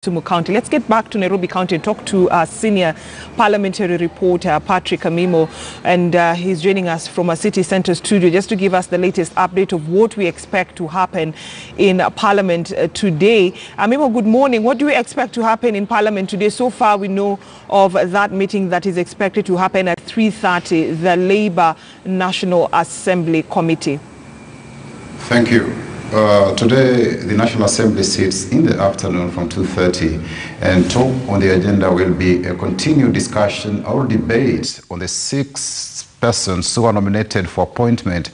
Kisumu County. Let's get back to Nairobi County and talk to our senior parliamentary reporter, Patrick Amimo, and he's joining us from a city centre studio just to give us the latest update of what we expect to happen in Parliament today. Amimo, good morning. What do we expect to happen in Parliament today? So far, we know of that meeting that is expected to happen at 3:30, the Labour National Assembly Committee. Thank you. Today, the National Assembly sits in the afternoon from 2:30, and top on the agenda will be a continued discussion or debate on the 6 persons who are nominated for appointment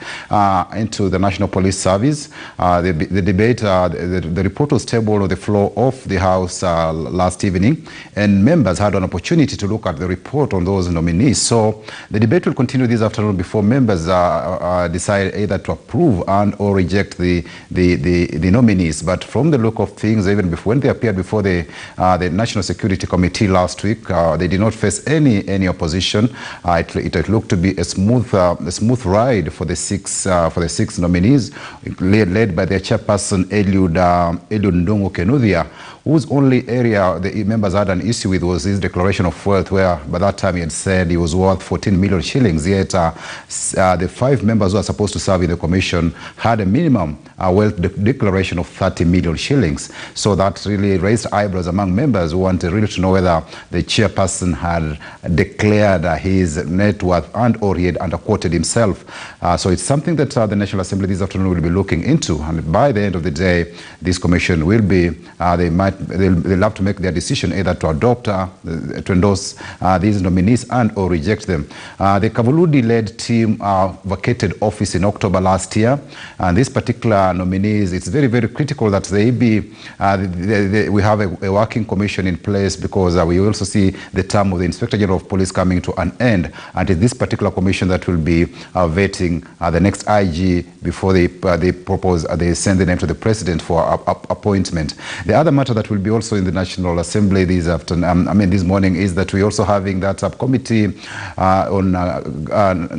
into the National Police Service. The debate, the report was tabled on the floor of the House last evening, and members had an opportunity to look at the report on those nominees. So the debate will continue this afternoon before members decide either to approve and or reject the nominees. But from the look of things, even before, when they appeared before the National Security Committee last week, they did not face any opposition. It looked to be a smooth ride for the six nominees, led by their chairperson Eliud Ndongo Kenuthia, whose only area the members had an issue with was his declaration of wealth, where by that time he had said he was worth 14 million shillings. Yet the 5 members who are supposed to serve in the commission had a minimum wealth declaration of 30 million shillings. So that really raised eyebrows among members who wanted really to know whether the chairperson had declared his net worth and or he had underquoted himself. So it's something that the National Assembly this afternoon will be looking into, and by the end of the day, this commission will be they'll have to make their decision either to adopt, to endorse these nominees and or reject them. The Kavuludi-led team vacated office in October last year, and these particular nominees, it's very, very critical that they be, we have a working commission in place, because we also see the term of the Inspector General of Police coming to an end, and it's this particular commission that will be vetting the next IG before they send the name to the President for appointment. The other matter that will be also in the National Assembly this morning is that we're also having that subcommittee on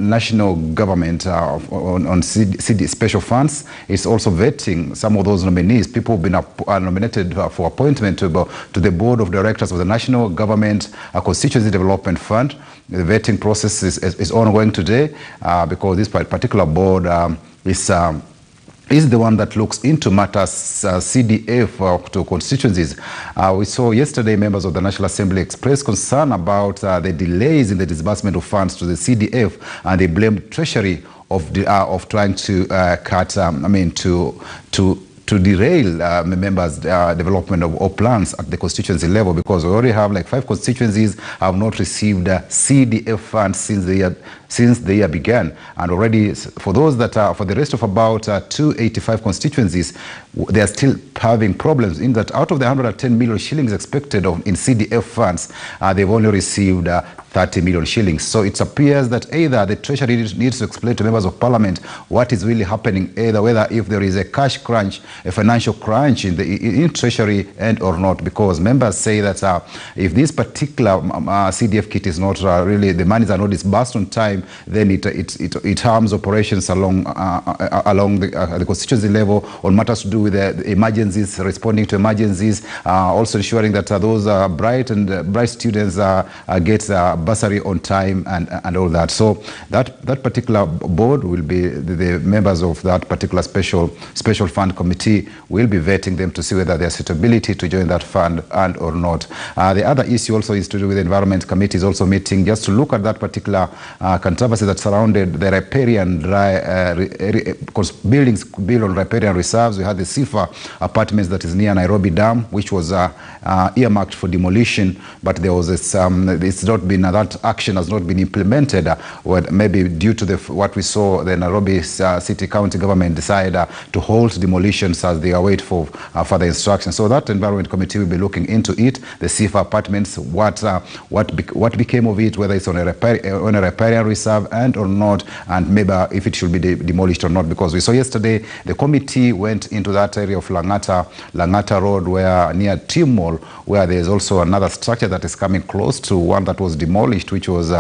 national government on CD special funds. It's also vetting some of those nominees, people who've been nominated for appointment to the board of directors of the National Government Constituency Development Fund. The vetting process is ongoing today, because this particular board is the one that looks into matters CDF to constituencies. We saw yesterday members of the National Assembly express concern about the delays in the disbursement of funds to the CDF, and they blamed Treasury of trying to to derail members' development of plans at the constituency level, because we already have like 5 constituencies have not received CDF funds since the year began, and already for those that are for the rest of about 285 constituencies, they are still having problems in that out of the 110 million shillings expected in CDF funds, they've only received 30 million shillings. So it appears that either the Treasury needs to explain to members of Parliament what is really happening, either whether if there is a cash crunch, a financial crunch in Treasury and or not, because members say that if this particular CDF kit is not really, the monies are not disbursed on time, then it harms operations along the constituency level on matters to do with the emergencies, responding to emergencies, also ensuring that those bright students get bursary on time and all that. So that particular board will be the members of that particular special fund committee will be vetting them to see whether their suitability to join that fund and or not. The other issue also is to do with the Environment Committee is also meeting just to look at that particular controversy that surrounded the riparian buildings bill on riparian reserves. We had the Sifa apartments that is near Nairobi Dam, which was earmarked for demolition, but there was it's not been that action has not been implemented. Maybe due to what we saw, the Nairobi City County government decided to halt demolitions as they await for further instructions. So that Environment Committee will be looking into it. The Sifa apartments, what became of it, whether it's on a riparian reserve and or not, and maybe if it should be demolished or not, because we saw yesterday the committee went into that area of Mombasa Road, where near Mall, where there's also another structure that is coming close to one that was demolished, which was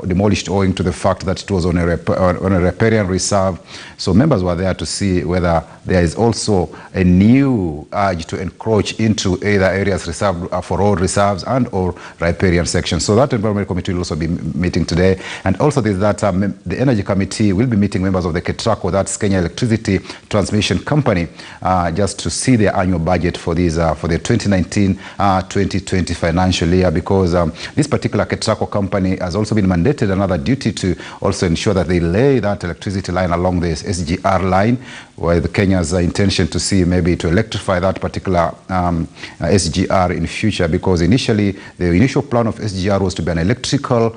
demolished owing to the fact that it was on a riparian reserve. So members were there to see whether there is also a new urge to encroach into either areas reserved for road reserves and or riparian sections. So that Environment Committee will also be meeting today. And also there's that the Energy Committee will be meeting members of the KETRACO, that's Kenya Electricity Transmission Company, just to see their annual budget for these for the 2019-2020 financial year, because this particular KETRACO company has also been mandated another duty to also ensure that they lay that electricity line along this SGR line, where the Kenya's intention to see maybe to electrify that particular SGR in future, because initially the initial plan of SGR was to be an electrical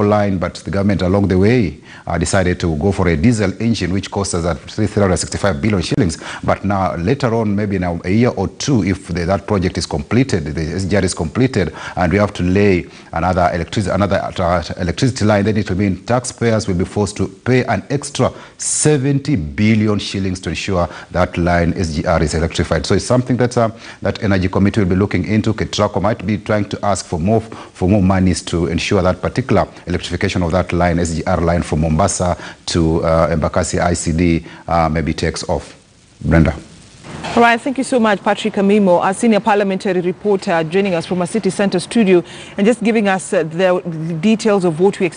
line, but the government along the way decided to go for a diesel engine, which costs us at 365 billion shillings. But now later on, maybe in a year or two, if that project is completed, the SGR is completed, and we have to lay another electricity line, then it will mean taxpayers will be forced to pay an extra 70 billion shillings to ensure that line SGR is electrified. So it's something that that Energy Committee will be looking into. KETRACO might be trying to ask for more monies to ensure that particular electrification of that line, SGR line from Mombasa to Embakasi ICD, maybe takes off. Brenda. All right, thank you so much, Patrick Amimo, our senior parliamentary reporter, joining us from a city centre studio and just giving us the details of what we expect.